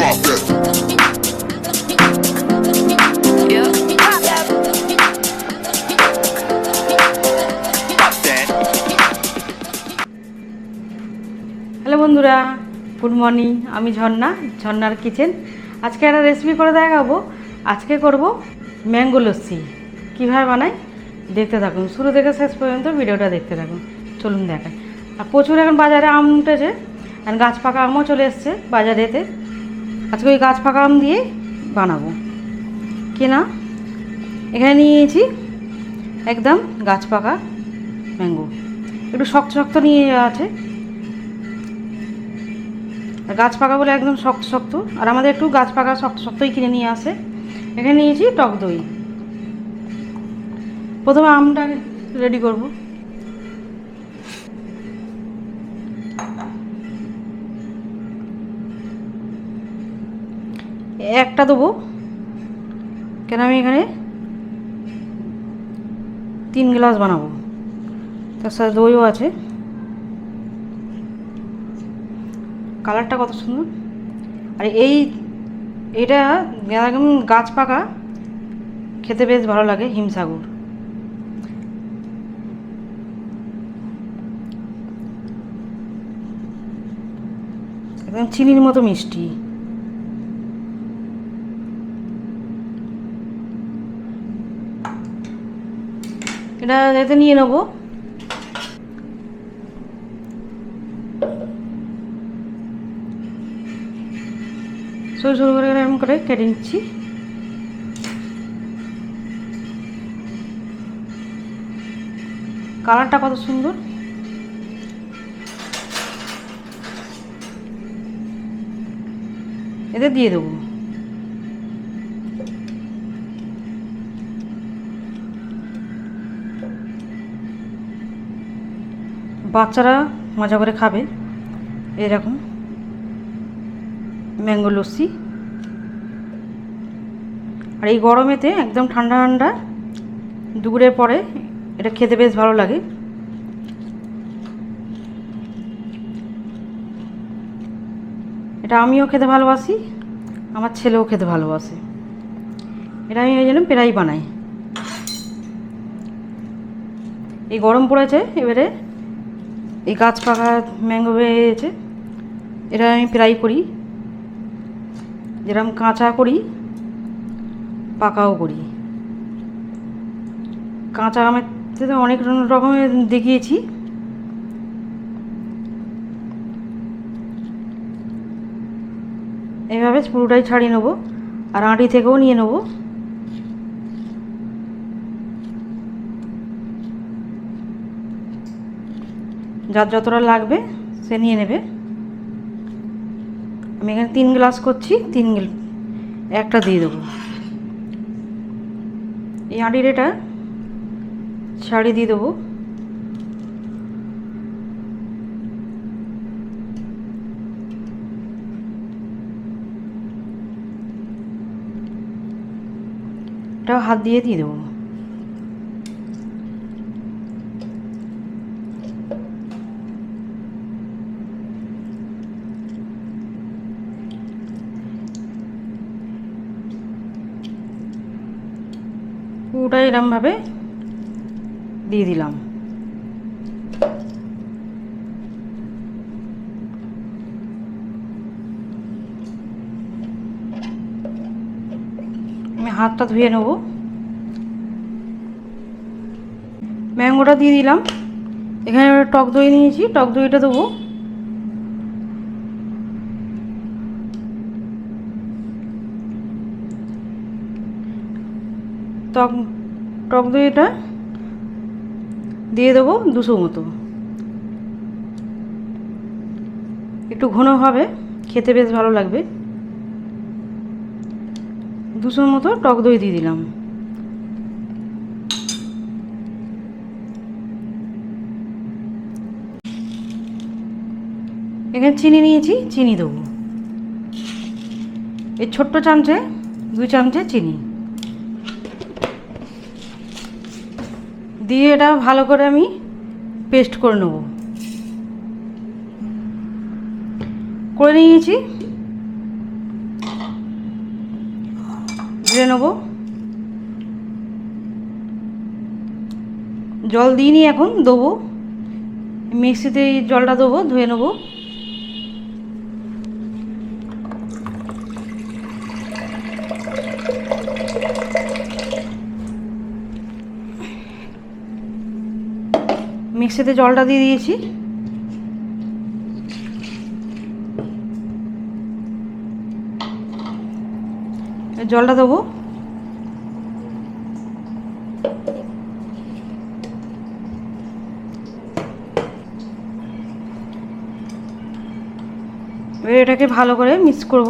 drop that. Hello বন্ধুরা, good morning. আমি ঝর্ণার কিচেন। আজকে একটা রেসিপি করে দেখাবো। আজকে করব ম্যাঙ্গো লস্যি। কীভাবে বানাই দেখতে থাকুন, শুরু থেকে শেষ পর্যন্ত ভিডিওটা দেখতে থাকুন। চলুন দেখাই। আর প্রচুর এখন বাজারে আম উঠেছে, আর গাছ পাকা আমও চলে এসছে বাজারেতে। আজকে ওই গাছ পাকা আম দিয়ে বানাবো। কেনা এখানে নিয়েছি একদম গাছ পাকা ম্যাঙ্গো, একটু শক্ত শক্ত নিয়ে আছে। গাছ পাকা বলে একদম শক্ত শক্ত, আর আমাদের একটু গাছ পাকা শক্ত শক্তই কিনে নিয়ে আসে। এখানে নিয়েছি টক দই। প্রথমে আমটা রেডি করব। একটা দেবো, কেন আমি এখানে 3 গ্লাস বানাবো, তার সাথে দইও আছে। কালারটা কত সুন্দর। আর এটা একদম গাছ পাকা, খেতে বেশ ভালো লাগে। হিমসাগর একদম চিনির মতো মিষ্টি। এটা এতে নিয়ে নেবো। সরু সরু করে এরকম করে কেটে নিচ্ছি। কালারটা কত সুন্দর। এতে দিয়ে দেবো বাচ্চারা মজা করে খাবে এরকম ম্যাঙ্গো লস্যি। আর এই গরমেতে একদম ঠান্ডা ঠান্ডা দুপুরের পরে এটা খেতে বেশ ভালো লাগে। এটা আমিও খেতে ভালোবাসি, আমার ছেলেও খেতে ভালোবাসে। এটা আমি এই জন্য প্রায়ই বানাই। এই গরম পড়েছে, এবারে এই গাছ পাকা ম্যাঙ্গো হয়েছে, এটা আমি প্রায় করি। যেরকম কাঁচা করি পাকাও করি। কাঁচা আমের থেকে অনেক রকমের দেখিয়েছি। এইভাবে পুরোটাই ছাড়িয়ে নেবো, আর আঁটি থেকেও নিয়ে নেবো। যার যতটা লাগবে সে নিয়ে নেবে। আমি এখানে 3 গ্লাস করছি, একটা দিয়ে দেবো। এই আঁটির এটা ছাড়িয়ে দিয়ে দেবো। এটাও হাত দিয়ে দিয়ে দেবো। পুরোটা এরমভাবে দিয়ে দিলাম। আমি হাতটা ধুয়ে নেব। ম্যাঙ্গোটা দিয়ে দিলাম। এখানে টক দই নিয়েছি, টক দইটা দেবো। টক দইটা দিয়ে দেবো 200 মতো। একটু ঘন হবে, খেতে বেশ ভালো লাগবে। 200 মতো টক দই দিয়ে দিলাম। এখানে চিনি নিয়েছি, চিনি দেবো। এই ছোট্ট চামচে 2 চামচে চিনি দিয়ে এটা ভালো করে আমি পেস্ট করে নেব। করে নিয়েছি। ঢেলে নেব। জল দিইনি, এখন দেবো মিক্সিতে, এই জলটা দেবো, ধুয়ে নেব। মিক্সিতে জলটা দিয়ে দিয়েছি। জলটা দেবো। এবার এটাকে ভালো করে মিক্স করব।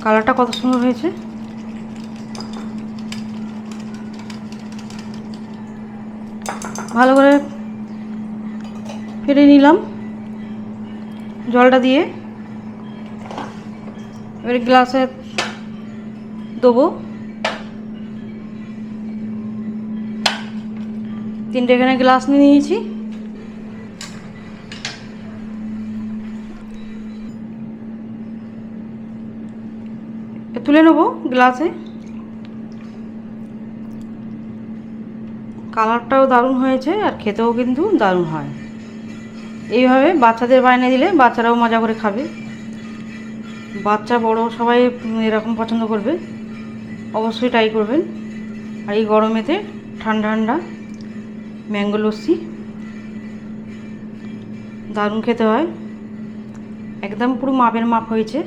কালারটা কত সুন্দর হয়েছে। ভালো করে ফেটে নিলাম জলটা দিয়ে। এবার গ্লাসে দেবো। 3টে এখানে গ্লাস নিয়ে নিয়েছি। তুলে নেবো গ্লাসে। কালারটাও দারুণ হয়েছে আর খেতেও কিন্তু দারুণ হয়। এইভাবে বাচ্চাদের বানিয়ে দিলে বাচ্চারাও মজা করে খাবে। বাচ্চা বড় সবাই এরকম পছন্দ করবে। অবশ্যই ট্রাই করবেন। আর এই গরমেতে ঠান্ডা ঠান্ডা ম্যাঙ্গো লস্যি দারুণ খেতে হয়। একদম পুরো মাপের মাপ হয়েছে।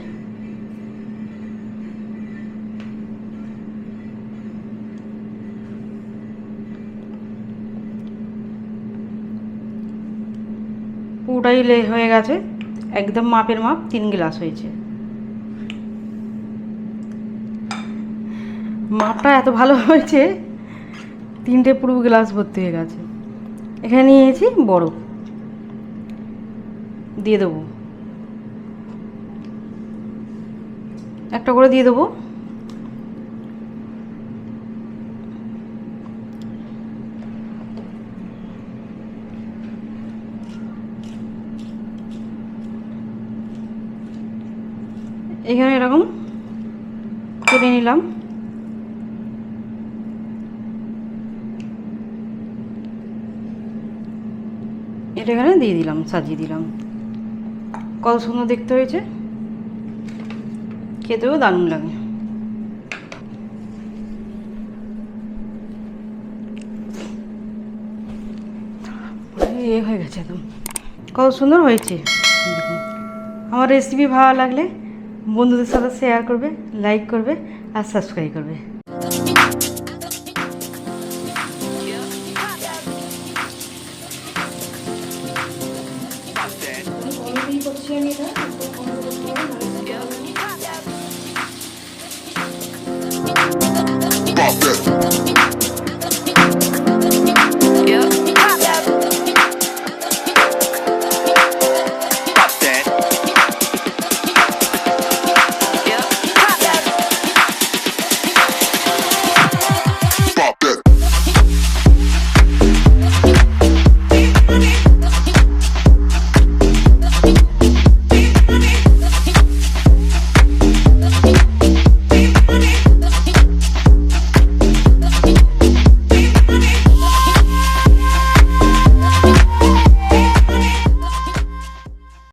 পুরোটাই হয়ে গেছে, একদম মাপের মাপ। 3 গ্লাস হয়েছে। মাপটা এত ভালো হয়েছে, 3টে পুরো গ্লাস ভর্তি হয়ে গেছে। এখানে নিয়েছি বরফ, দিয়ে দেবো একটা করে দিয়ে দেবো। এখানে এরকম কেটে নিলাম। এটা এখানে দিয়ে দিলাম, সাজিয়ে দিলাম। কত সুন্দর দেখতে হয়েছে, খেতেও দারুণ লাগে। হয়ে গেছে একদম, কত সুন্দর হয়েছে। আমার রেসিপি ভালো লাগলে বন্ধুদের সাথে শেয়ার করবে, লাইক করবে আর সাবস্ক্রাইব করবে।